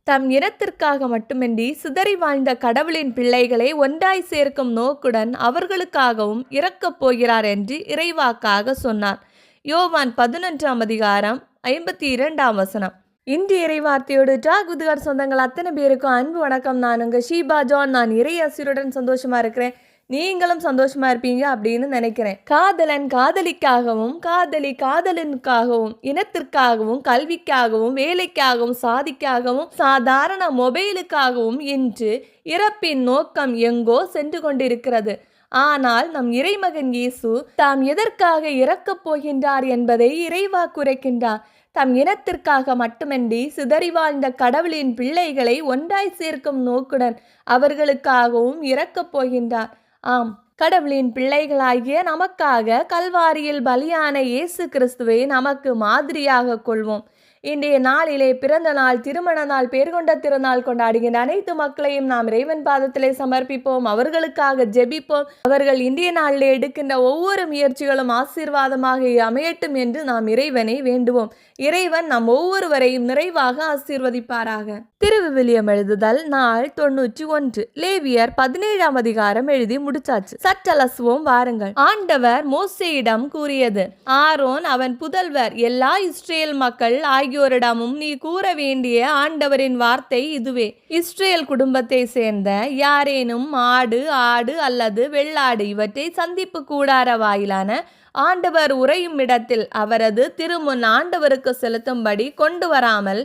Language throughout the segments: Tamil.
தம் இனத்திற்காக மட்டுமின்றி சிதறி வாழ்ந்த கடவுளின் பிள்ளைகளை ஒன்றாய் சேர்க்கும் நோக்குடன் அவர்களுக்காகவும் இறக்கப் போகிறார் என்று இறைவாக்காக சொன்னார். யோவான் 11:52. இந்திய இறைவார்த்தையோடு குதுகார் சொந்தங்கள் அத்தனை பேருக்கும் அன்பு வணக்கம். நான் உங்கள் ஷீபா ஜான். நான் இறை ஆசிரியருடன் சந்தோஷமா இருக்கிறேன். நீங்களும் சந்தோஷமா இருப்பீங்க அப்படின்னு நினைக்கிறேன். காதலன் காதலிக்காகவும், காதலி காதலனுக்காகவும், இனத்திற்காகவும், கல்விக்காகவும், வேலைக்காகவும், சாதிக்காகவும், சாதாரண மொபைலுக்காகவும் இன்று இறப்பின் நோக்கம் எங்கோ சென்று கொண்டிருக்கிறது. ஆனால் நம் இறைமகன் இயேசு தாம் எதற்காக இறக்கப் போகின்றார் என்பதை இறைவாக்குரைக்கின்றார். தம் இனத்திற்காக மட்டுமின்றி சிதறி வாழ்ந்த கடவுளின் பிள்ளைகளை ஒன்றாய் சேர்க்கும் நோக்குடன் அவர்களுக்காகவும் இறக்கப் போகின்றார். ஆம், கடவுளின் பிள்ளைகளாகிய நமக்காக கல்வாரியில் பலியான இயேசு கிறிஸ்துவை நமக்கு மாதிரியாக கொள்வோம். இன்றைய நாளிலே பிறந்த நாள், திருமண நாள், பேர் கொண்ட திருநாள் கொண்டாடுகின்ற அனைத்து மக்களையும் நாம் இறைவன் பாதத்திலே சமர்ப்பிப்போம். அவர்களுக்காக ஜெபிப்போம். அவர்கள் இன்றைய நாளிலே எடுக்கின்ற ஒவ்வொரு முயற்சிகளும் ஆசீர்வாதமாக அமையட்டும் என்று நாம் இறைவனை வேண்டுவோம். இறைவன் நம் ஒவ்வொருவரையும் நிறைவாக ஆசீர்வதிப்பாராக. திருவிவிலியம் எழுதுதல் நாள் 91. லேவியர் 17 எழுதி முடிச்சாச்சு. சற்றலசுவோம் வாருங்கள். ஆண்டவர் மோசேயிடம் கூறியது: ஆரோன் அவன் புதல்வர் எல்லா இஸ்ரேல் மக்கள் ஆகியோரிடமும் நீ கூற வேண்டிய ஆண்டவரின் வார்த்தை இதுவே: இஸ்ரேல் குடும்பத்தை சேர்ந்த யாரேனும் ஆடு, ஆடு அல்லது வெள்ளாடு இவற்றை சந்திப்பு கூடார வாயிலான ஆண்டவர் உறையும் இடத்தில் அவரது திருமுன் ஆண்டவருக்கு செலுத்தும்படி கொண்டு வராமல்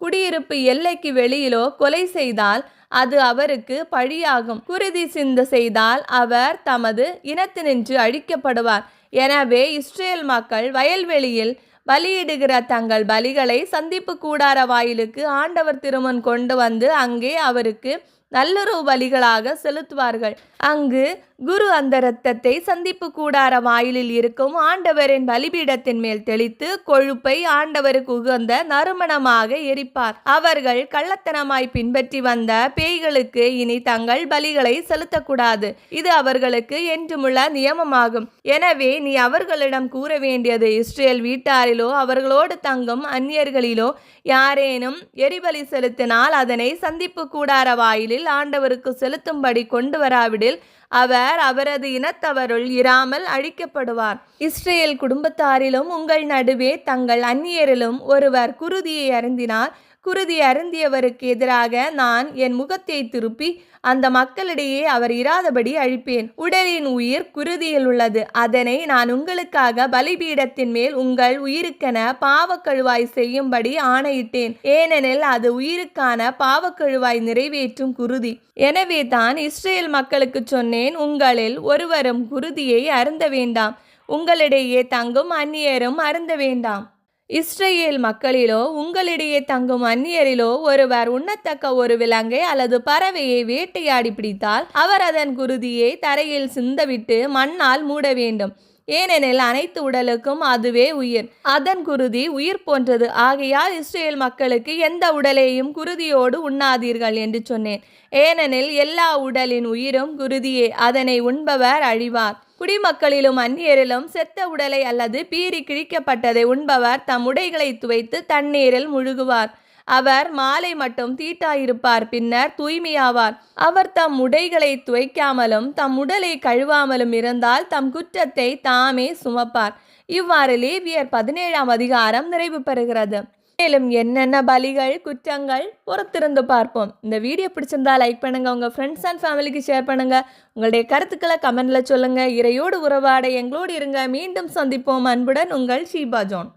குடியிருப்பு எல்லைக்கு வெளியிலோ கொலை செய்தால் அது அவருக்கு பழியாகும். குருதி சிந்த செய்தால் அவர் தமது இனத்தினின்று அழிக்கப்படுவார். எனவே இஸ்ரேல் மக்கள் வயல்வெளியில் பலியிடுகிற தங்கள் பலிகளை சந்திப்பு கூடார வாயிலுக்கு ஆண்டவர் திருமுன் கொண்டு வந்து அங்கே அவருக்கு நல்லுறவு பலிகளாக செலுத்துவார்கள். அங்கு குரு அந்த இரத்தத்தை சந்திப்பு கூடார வாயிலில் இருக்கும் ஆண்டவரின் பலிபீடத்தின் மேல் தெளித்து கொழுப்பை ஆண்டவருக்கு உகந்த நறுமணமாக எரிப்பார். அவர்கள் கள்ளத்தனமாய் பின்பற்றி வந்த பேய்களுக்கு இனி தங்கள் பலிகளை செலுத்தக்கூடாது. இது அவர்களுக்கு என்றுமுள்ள நியமமாகும். எனவே நீ அவர்களிடம் கூற வேண்டியது: இஸ்ரேல் வீட்டாரிலோ அவர்களோடு தங்கும் அந்நியர்களிலோ யாரேனும் எரிபலி செலுத்தினால் அதனை சந்திப்பு கூடார வாயிலில் ஆண்டவருக்கு செலுத்தும்படி கொண்டு வராவிடில் அவர் அவரது இனத்தவருள் இராமல் அழிக்கப்படுவார். இஸ்ரேல் குடும்பத்தாரிலும் உங்கள் நடுவே தங்கள் அந்நியரிலும் ஒருவர் குருதியை அருந்தினார். குருதி அருந்தியவருக்கு எதிராக நான் என் முகத்தை திருப்பி அந்த மக்களிடையே அவர் இராதபடி அழிப்பேன். உடலின் உயிர் குருதியில் உள்ளது. அதனை நான் உங்களுக்காக பலிபீடத்தின் மேல் உங்கள் உயிருக்கென பாவக்கழுவாய் செய்யும்படி ஆணையிட்டேன். ஏனெனில் அது உயிருக்கான பாவக்கழுவாய் நிறைவேற்றும் குருதி. எனவே தான் இஸ்ரேல் மக்களுக்கு சொன்னேன்: உங்களில் ஒருவரும் குருதியை அருந்த வேண்டாம், உங்களிடையே தங்கும் அந்நியரும் அருந்த வேண்டாம். இஸ்ரேல் மக்களிலோ உங்களிடையே தங்கும் அந்நியரிலோ ஒருவர் உண்ணத்தக்க ஒரு விலங்கை அல்லது பறவையை வேட்டையாடி பிடித்தால் அவர் அதன் குருதியை தரையில் சிந்தவிட்டு மண்ணால் மூட வேண்டும். ஏனெனில் அனைத்து உடலுக்கும் அதுவே உயிர். அதன் குருதி உயிர் போன்றது. ஆகையால் இஸ்ரேல் மக்களுக்கு எந்த உடலையும் குருதியோடு உண்ணாதீர்கள் என்று சொன்னேன். ஏனெனில் எல்லா உடலின் உயிரும் குருதியே. அதனை உண்பவர் அழிவார். குடிமக்களிலும் அந்நியரிலும் செத்த உடலை அல்லது பீறி கிழிக்கப்பட்டதை உண்பவர் தம் உடைகளை துவைத்து தண்ணீரில் முழுகுவார். அவர் மாலை மட்டும் தீட்டாயிருப்பார், பின்னர் தூய்மையாவார். அவர் தம் உடைகளை துவைக்காமலும் தம் உடலை கழுவாமலும் இருந்தால் தம் குற்றத்தை தாமே சுமப்பார். இவ்வாறு லேவியர் 17 நிறைவு பெறுகிறது. மேலும் என்னென்ன பலிகள், குற்றங்கள் பொறுத்திருந்து பார்ப்போம். இந்த வீடியோ பிடிச்சிருந்தா லைக் பண்ணுங்க, உங்க ஃப்ரெண்ட்ஸ் அண்ட் ஃபேமிலிக்கு ஷேர் பண்ணுங்க, உங்களுடைய கருத்துக்களை கமெண்ட்ல சொல்லுங்க. இறையோடு உறவாட எங்களோடு இருங்க. மீண்டும் சந்திப்போம். அன்புடன் உங்கள் ஷீபா ஜான்.